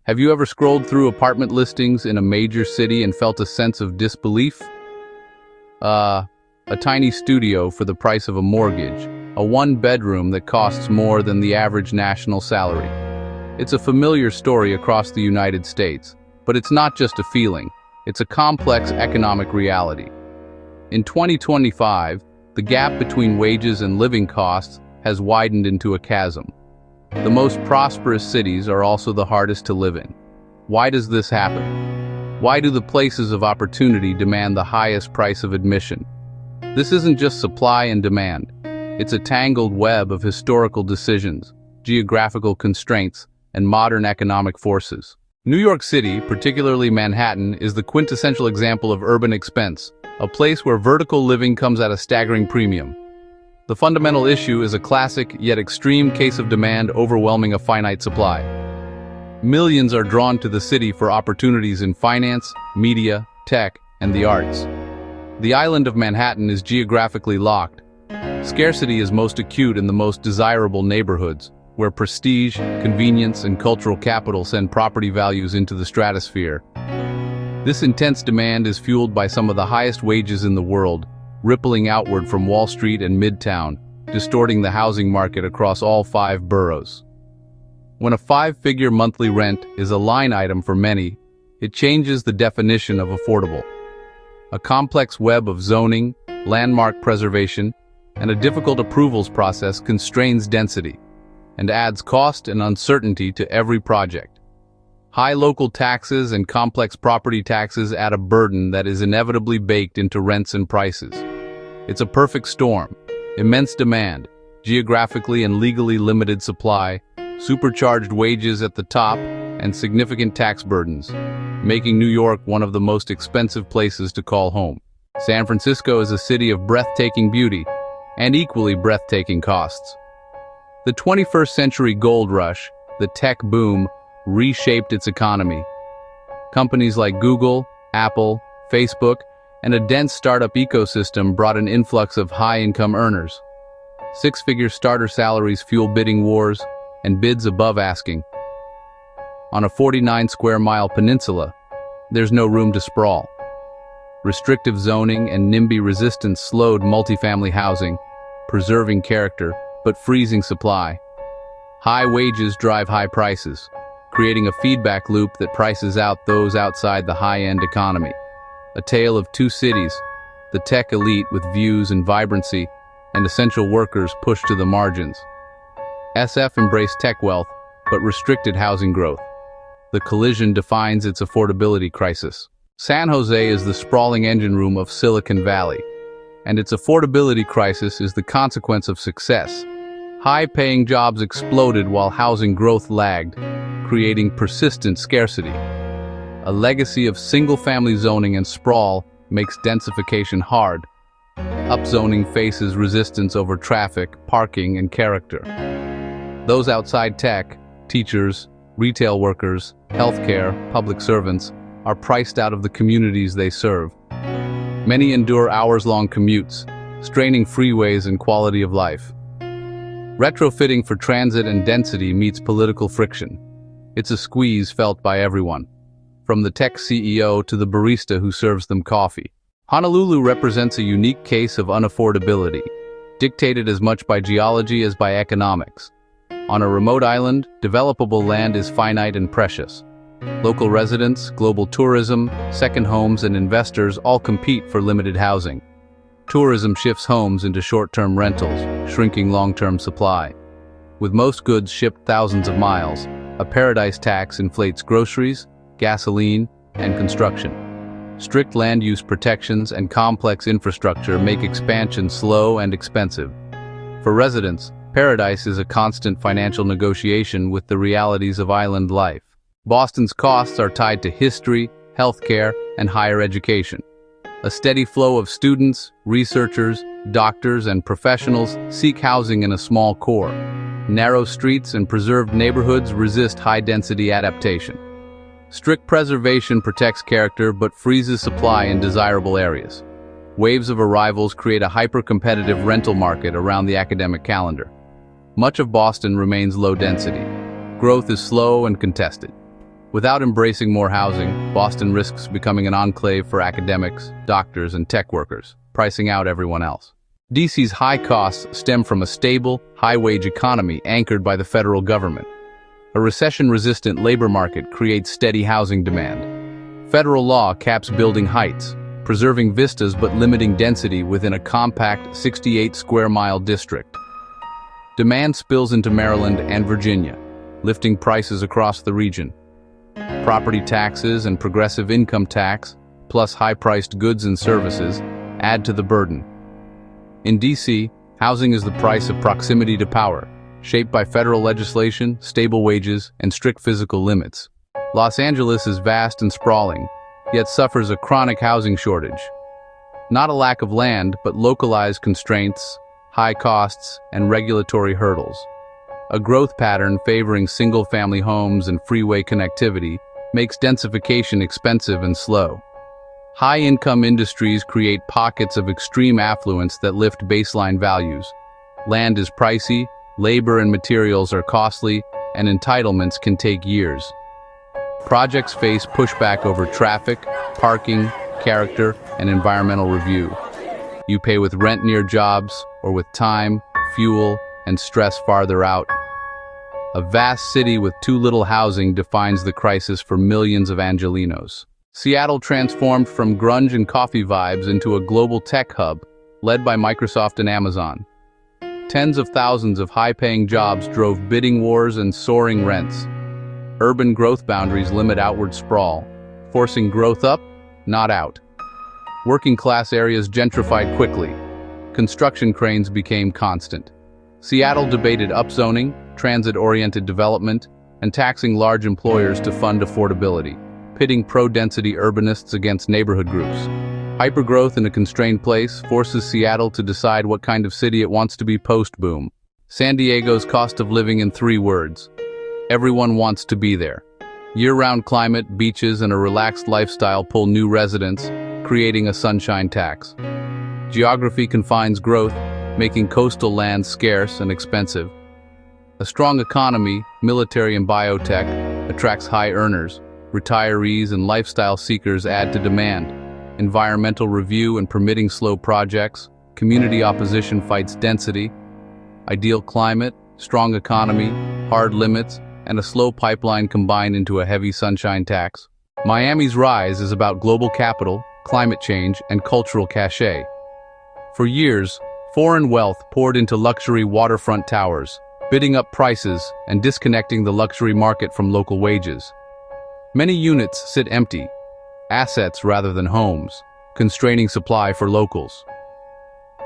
Have you ever scrolled through apartment listings in a major city and felt a sense of disbelief? A tiny studio for the price of a mortgage, a one-bedroom that costs more than the average national salary. It's a familiar story across the United States, but it's not just a feeling, it's a complex economic reality. In 2025, the gap between wages and living costs has widened into a chasm. The most prosperous cities are also the hardest to live in. Why does this happen? Why do the places of opportunity demand the highest price of admission? This isn't just supply and demand. It's a tangled web of historical decisions, geographical constraints, and modern economic forces. New York City, particularly Manhattan, is the quintessential example of urban expense, a place where vertical living comes at a staggering premium. The fundamental issue is a classic yet extreme case of demand overwhelming a finite supply. Millions are drawn to the city for opportunities in finance, media, tech, and the arts. The island of Manhattan is geographically locked. Scarcity is most acute in the most desirable neighborhoods, where prestige, convenience, and cultural capital send property values into the stratosphere. This intense demand is fueled by some of the highest wages in the world, rippling outward from Wall Street and Midtown, distorting the housing market across all 5 boroughs. When a 5-figure monthly rent is a line item for many, it changes the definition of affordable. A complex web of zoning, landmark preservation, and a difficult approvals process constrains density and adds cost and uncertainty to every project. High local taxes and complex property taxes add a burden that is inevitably baked into rents and prices. It's a perfect storm: immense demand, geographically and legally limited supply, supercharged wages at the top, and significant tax burdens, making New York one of the most expensive places to call home. San Francisco is a city of breathtaking beauty and equally breathtaking costs. The 21st century gold rush, the tech boom, reshaped its economy. Companies like Google, Apple, Facebook, and a dense startup ecosystem brought an influx of high-income earners. 6-figure starter salaries fuel bidding wars and bids above asking. On a 49-square-mile peninsula, there's no room to sprawl. Restrictive zoning and NIMBY resistance slowed multifamily housing, preserving character but freezing supply. High wages drive high prices, creating a feedback loop that prices out those outside the high-end economy. A tale of two cities, the tech elite with views and vibrancy, and essential workers pushed to the margins. SF embraced tech wealth, but restricted housing growth. The collision defines its affordability crisis. San Jose is the sprawling engine room of Silicon Valley, and its affordability crisis is the consequence of success. High-paying jobs exploded while housing growth lagged, creating persistent scarcity. A legacy of single-family zoning and sprawl makes densification hard. Upzoning faces resistance over traffic, parking, and character. Those outside tech, teachers, retail workers, healthcare, public servants, are priced out of the communities they serve. Many endure hours-long commutes, straining freeways and quality of life. Retrofitting for transit and density meets political friction. It's a squeeze felt by everyone, from the tech CEO to the barista who serves them coffee. Honolulu represents a unique case of unaffordability, dictated as much by geology as by economics. On a remote island, developable land is finite and precious. Local residents, global tourism, second homes, and investors all compete for limited housing. Tourism shifts homes into short-term rentals, shrinking long-term supply. With most goods shipped thousands of miles, a paradise tax inflates groceries, gasoline, and construction. Strict land use protections and complex infrastructure make expansion slow and expensive. For residents, paradise is a constant financial negotiation with the realities of island life. Boston's costs are tied to history, healthcare, and higher education. A steady flow of students, researchers, doctors, and professionals seek housing in a small core. Narrow streets and preserved neighborhoods resist high-density adaptation. Strict preservation protects character but freezes supply in desirable areas. Waves of arrivals create a hyper-competitive rental market around the academic calendar. Much of Boston remains low density. Growth is slow and contested. Without embracing more housing, Boston risks becoming an enclave for academics, doctors, and tech workers, pricing out everyone else. DC's high costs stem from a stable, high-wage economy anchored by the federal government. A recession-resistant labor market creates steady housing demand. Federal law caps building heights, preserving vistas but limiting density within a compact 68-square-mile district. Demand spills into Maryland and Virginia, lifting prices across the region. Property taxes and progressive income tax, plus high-priced goods and services, add to the burden. In DC, housing is the price of proximity to power, shaped by federal legislation, stable wages, and strict physical limits. Los Angeles is vast and sprawling, yet suffers a chronic housing shortage. Not a lack of land, but localized constraints, high costs, and regulatory hurdles. A growth pattern favoring single-family homes and freeway connectivity makes densification expensive and slow. High-income industries create pockets of extreme affluence that lift baseline values. Land is pricey, labor and materials are costly, and entitlements can take years. Projects face pushback over traffic, parking, character, and environmental review. You pay with rent near jobs, or with time, fuel, and stress farther out. A vast city with too little housing defines the crisis for millions of Angelenos. Seattle transformed from grunge and coffee vibes into a global tech hub, led by Microsoft and Amazon. Tens of thousands of high-paying jobs drove bidding wars and soaring rents. Urban growth boundaries limit outward sprawl, forcing growth up, not out. Working-class areas gentrified quickly. Construction cranes became constant. Seattle debated upzoning, transit-oriented development, and taxing large employers to fund affordability, pitting pro-density urbanists against neighborhood groups. Hypergrowth in a constrained place forces Seattle to decide what kind of city it wants to be post-boom. San Diego's cost of living in 3 words. Everyone wants to be there. Year-round climate, beaches, and a relaxed lifestyle pull new residents, creating a sunshine tax. Geography confines growth, making coastal lands scarce and expensive. A strong economy, military and biotech, attracts high earners. Retirees and lifestyle seekers add to demand. Environmental review and permitting slow projects. Community opposition fights density. Ideal climate, strong economy, hard limits, and a slow pipeline combine into a heavy sunshine tax. Miami's rise is about global capital, climate change, and cultural cachet. For years, foreign wealth poured into luxury waterfront towers, bidding up prices and disconnecting the luxury market from local wages. Many units sit empty, assets rather than homes, constraining supply for locals.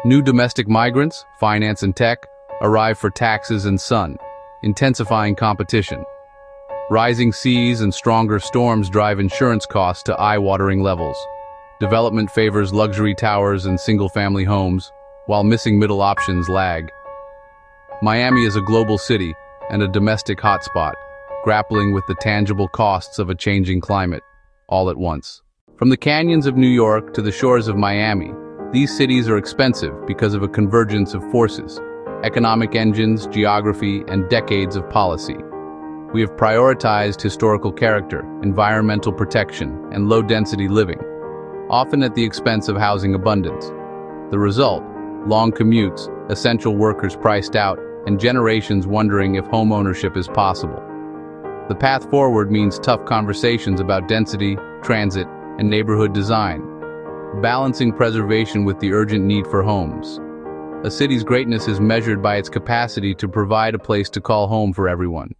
New domestic migrants, finance and tech, arrive for taxes and sun, intensifying competition. Rising seas and stronger storms drive insurance costs to eye-watering levels. Development favors luxury towers and single-family homes, while missing middle options lag. Miami is a global city and a domestic hotspot, grappling with the tangible costs of a changing climate, all at once. From the canyons of New York to the shores of Miami, these cities are expensive because of a convergence of forces: economic engines, geography, and decades of policy. We have prioritized historical character, environmental protection, and low-density living, often at the expense of housing abundance. The result: long commutes, essential workers priced out, and generations wondering if homeownership is possible. The path forward means tough conversations about density, transit, and neighborhood design, balancing preservation with the urgent need for homes. A city's greatness is measured by its capacity to provide a place to call home for everyone.